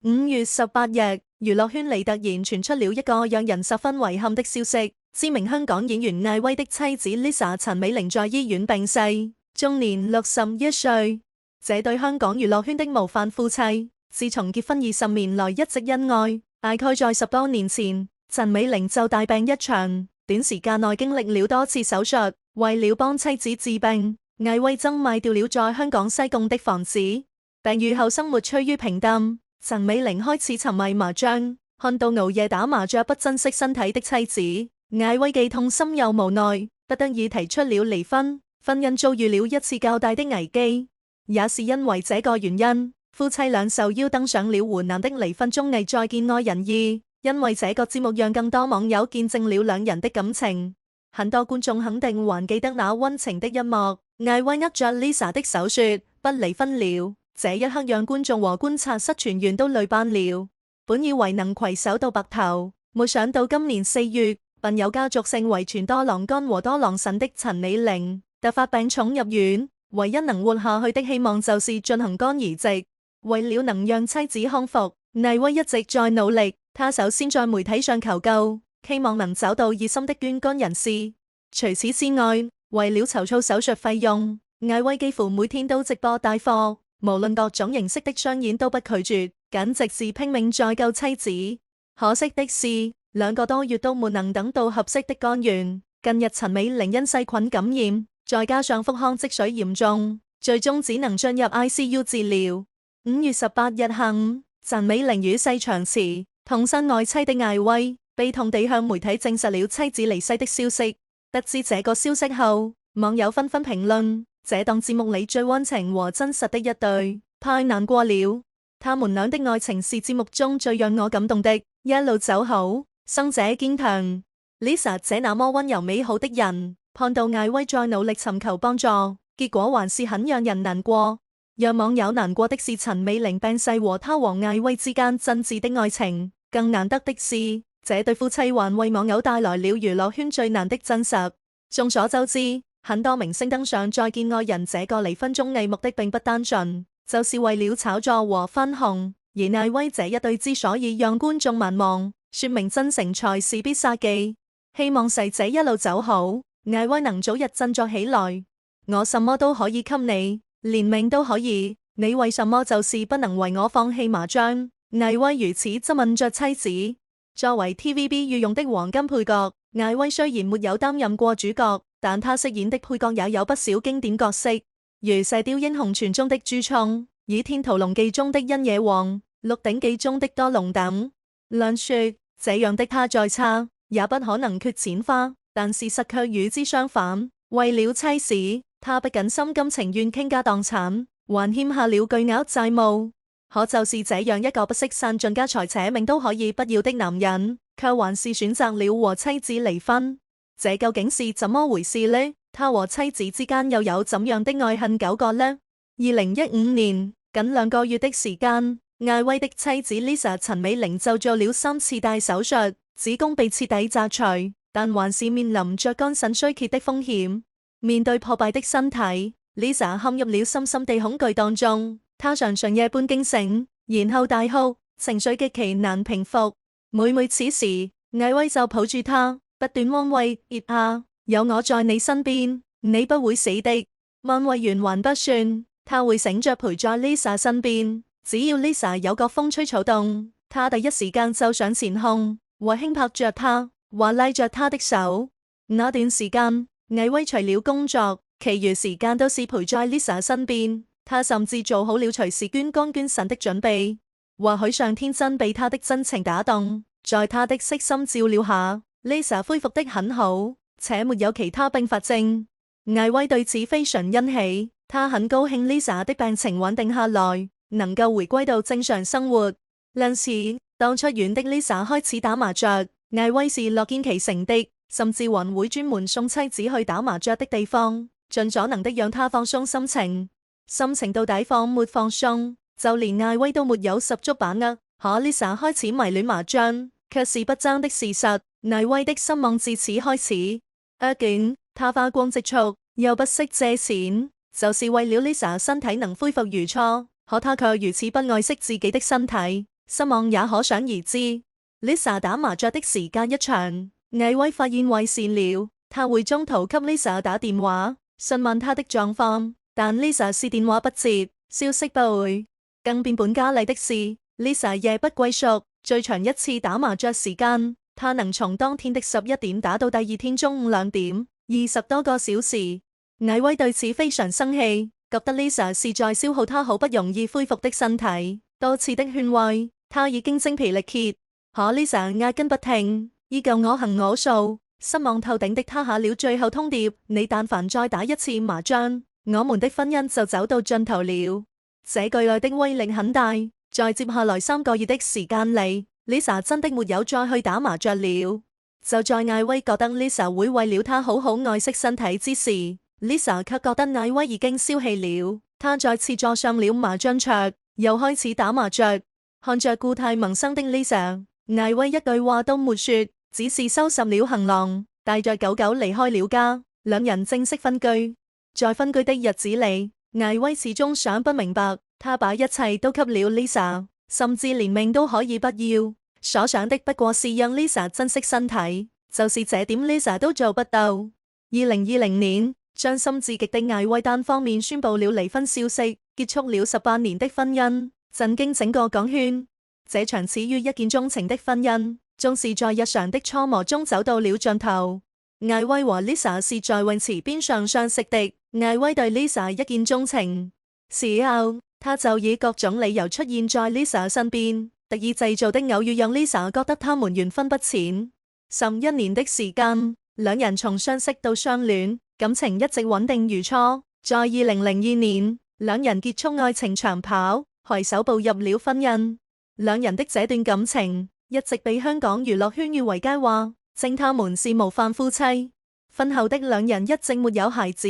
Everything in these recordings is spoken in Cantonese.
5月18日，娛樂圈裏突然傳出了一個讓人十分遺憾的消息，知名香港演員艾威的妻子 Lisa 陳美齡在醫院病逝，終年61歲。這對香港娛樂圈的模範夫妻，自從結婚20年來一直恩愛。大概在10多年前，陳美齡就大病一場，短時間內經歷了多次手術，為了幫妻子治病，艾威則賣掉了在香港西貢的房子。病愈後生活趨於平淡，陳美齡開始沉迷麻將，看到熬夜打麻將不珍惜身體的妻子，艾威既痛心又無奈，不得已提出了離婚。婚姻遭遇了一次較大的危機，也是因為這個原因，夫妻倆受邀登上了湖南的離婚綜藝《再見愛人2》，因為這個節目讓更多網友見證了兩人的感情。很多觀眾肯定還記得那溫情的一幕，艾威握着 Lisa 的手說不離婚了。這一刻讓觀眾和觀察室全員都淚崩了。本以為能攜手到白頭，沒想到今年4月，患有家族性遺傳多囊肝和多囊腎的陳美齡突發病重入院，唯一能活下去的希望就是進行肝移植。為了能讓妻子康復，艾威一直在努力。他首先在媒體上求救，希望能找到熱心的捐肝人士。除此之外，為了籌措手術費用，艾威幾乎每天都直播帶貨。無論各種形式的商演都不拒絕，簡直是拼命在救妻子。可惜的是，2個多月都沒能等到合適的肝源。近日陳美齡因細菌感染，再加上腹腔積水嚴重，最終只能進入 ICU 治療。5月18日下午，陳美齡與世長辭，痛失愛妻的艾威悲痛地向媒體證實了妻子離世的消息。得知這個消息後，網友紛紛評論：這檔節目裏最溫情和真實的一對，太難過了。他們倆的愛情是節目中最讓我感動的。一路走好，生者堅強。Lisa 這那麼溫柔美好的人，看到艾威在努力尋求幫助，結果還是很讓人難過。讓網友難過的是陳美齡病逝和他和艾威之間真摯的愛情。更難得的是，這對夫妻還為網友帶來了娛樂圈最難的真實。眾所周知，很多明星登上《再見愛人》這個離婚綜藝目的並不單純，就是為了炒作和分紅。而艾威這一對之所以讓觀眾難忘，說明真誠才是必殺技。希望逝者一路走好，艾威能早日振作起來。我什麼都可以給你，連命都可以，你為什麼就是不能為我放棄麻將？艾威如此質問着妻子。作為 TVB 御用的黃金配角，艾威雖然沒有擔任過主角，但他飾演的配角也有不少經典角色，如《射雕英雄傳》中的朱聰，倚《天屠龍記》中的殷野王，《鹿鼎記》中的多隆等。亮說，這樣的他再差，也不可能缺錢花，但事實卻與之相反。為了妻子，他不僅心甘情願傾家蕩產，還欠下了巨額債務。可就是這樣一個不惜散盡家財且命都可以不要的男人，卻還是選擇了和妻子離婚。這究竟是怎麼回事呢？他和妻子之間又有怎樣的愛恨糾葛呢？2015年，僅2個月的時間，艾威的妻子 Lisa 陳美齡就做了3次大手術，子宮被徹底摘除，但還是面臨着肝腎衰竭的風險。面對破敗的身體， Lisa 陷入了深深地恐懼當中。她常常夜半驚醒，然後大哭，情緒極其難平復。每此時，艾威就抱住她，不斷安慰：葉啊，有我在你身邊，你不會死的。安慰完還不算，他會醒着陪在 Lisa 身邊，只要 Lisa 有個風吹草動，他第一時間就上前控，或輕拍着她，或拉着她的手。那段時間，艾威除了工作，其餘時間都是陪在 Lisa 身邊。他甚至做好了隨時捐肝捐腎的準備。或許上天真被他的真情打動，在他的悉心照料下， Lisa 恢復得很好，且沒有其他併發症。艾威對此非常欣喜，他很高興 Lisa 的病情穩定下來，能夠回歸到正常生活。那時，當出院的 Lisa 開始打麻雀，艾威是樂見其成的，甚至還會專門送妻子去打麻雀的地方，盡所能的讓她放鬆心情。心情到底放沒放鬆，就連艾威都沒有十足把握。可 Lisa 開始迷戀麻將，卻是不爭的事實。艾威的失望自此開始。他花光積蓄，又不惜借錢，就是為了 Lisa 身體能恢復如初。可他卻如此不愛惜自己的身體，失望也可想而知。Lisa 打麻雀的時間一長，艾威發現為善了，他會中途給 Lisa 打電話，詢問她的狀況，但 Lisa 是電話不接，消息不回。更變本加厲的是，Lisa 夜不歸宿，最長一次打麻雀時間，她能從當天的11點打到第二天中午2點，20多個小時。艾威對此非常生氣，覺得 Lisa 是在消耗他好不容易恢復的身體，多次的勸慰，他已經精疲力竭。可 Lisa 壓根不聽，依舊我行我素。失望透頂的他下了最後通牒：你但凡再打一次麻將，我們的婚姻就走到盡頭了。這句話的威力很大，在接下來3個月的時間裏，Lisa 真的沒有再去打麻雀了。就在艾威覺得 Lisa 會為了他好好愛惜身體之時，Lisa 卻覺得艾威已經消氣了。他再次坐上了麻將桌，又開始打麻雀。看着故態萌生的 Lisa，艾威一句話都沒說，只是收拾了行囊，帶着狗狗離開了家。兩人正式分居。在分居的日子裏，艾威始終想不明白，他把一切都給了 Lisa， 甚至連命都可以不要，所想的不過是讓 Lisa 珍惜身體，就是這點 Lisa 都做不到。2020年，將心至極的艾威單方面宣布了離婚消息，結束了18年的婚姻，震驚整個港圈。這場始於一見鍾情的婚姻，終是在日常的磋磨中走到了盡頭。艾威和 Lisa 是在泳池邊上相識的，艾威對 Lisa 一見鍾情，事後他就以各種理由出現在 Lisa 身邊，特意製造的偶遇讓 Lisa 覺得他們緣分不淺。11年的時間，兩人從相識到相戀，感情一直穩定如初。在2002年，兩人結束愛情長跑，攜手步入了婚姻。兩人的這段感情一直被香港娛樂圈譽為佳話，稱他們是模範夫妻。婚後的兩人一直沒有孩子，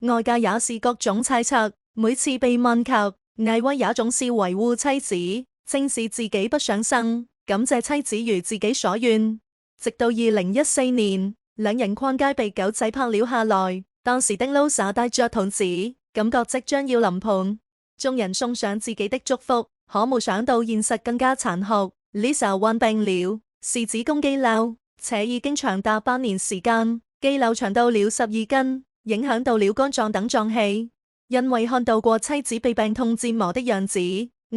外界也是各種猜測。每次被問及，艾威也總是維護妻子，稱是自己不想生，感謝妻子如自己所願。直到2014年，兩人逛街被狗仔拍了下來，當時的 Losa 帶着肚子，感覺即將要臨盆，眾人送上自己的祝福。可沒想到現實更加殘酷 ，Lisa 患病了，是子宮肌瘤，且已經長達8年時間，肌瘤長到了12根，影響到了肝臟等臟器。因為看到過妻子被病痛折磨的樣子，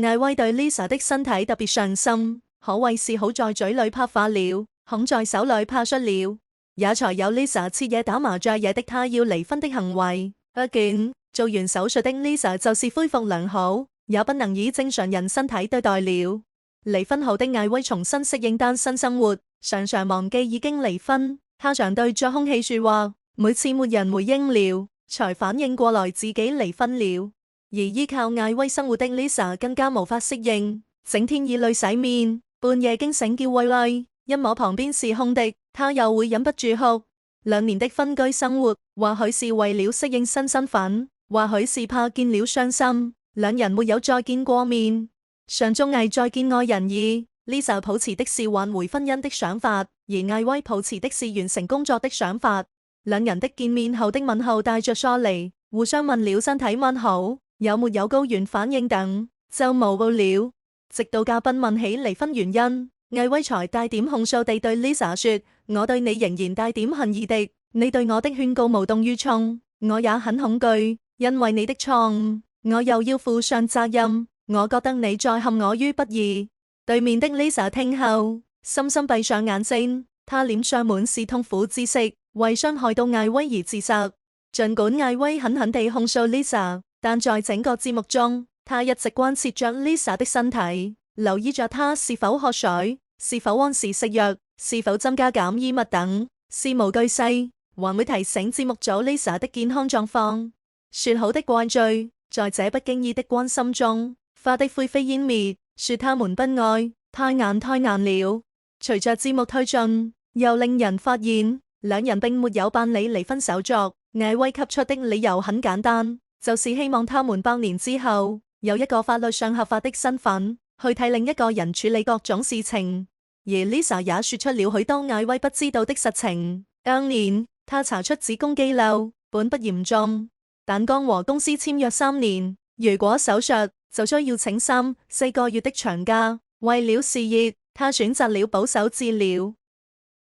艾威對 Lisa 的身體特別上心，可謂是好在嘴裏拍化療，恐在手裏怕出了，也才有 Lisa 徹夜打麻將惹的他要離婚的行為。不見做完手術的 Lisa 就是恢復良好，也不能以正常人身體對待了。離婚後的艾威重新適應單身生活，常常忘記已經離婚。他常對着空氣說話，每次沒人回應了，才反應過來自己離婚了。而依靠艾威生活的 Lisa 更加無法適應，整天以淚洗面，半夜驚醒叫喂喂，一摸旁邊是空的，他又會忍不住哭。2年的分居生活，或許是為了適應新身份，或許是怕見了傷心。兩人沒有再見過面。上綜藝再見愛人2 ，Lisa 抱持的是挽回婚姻的想法，而艾威抱持的是完成工作的想法。兩人的見面後的問候帶着疏離，互相問了身體安好，有沒有高原反應等，就無報了。直到嘉賓問起離婚原因，艾威才帶點控訴地對 Lisa 說：我對你仍然帶點恨意的，你對我的勸告無動於衷，我也很恐懼，因為你的錯誤。我又要負上責任，我覺得你在陷我於不義。對面的 Lisa 聽後，深深閉上眼睛，她臉上滿是痛苦之色，為傷害到艾威而自責。儘管艾威狠狠地控訴 Lisa，但在整個節目中，他一直關切着 Lisa 的身體，留意着她是否喝水，是否按時食藥，是否增加減衣物等，事無巨細，還會提醒節目組 Lisa 的健康狀況。說好的怪罪，在這不經意的關心中，化的灰飛煙滅。說他們不愛，太硬了。隨着節目推進，又令人發現兩人並沒有辦理離婚手續。艾威給出的理由很簡單，就是希望他們100年之後有一個法律上合法的身份，去替另一個人處理各種事情。而 Lisa 也說出了許多艾威不知道的實情。當年他查出子宮肌瘤，本不嚴重。但剛和公司簽約3年，如果手術就需要請3、4個月的長假，為了事業，他選擇了保守治療。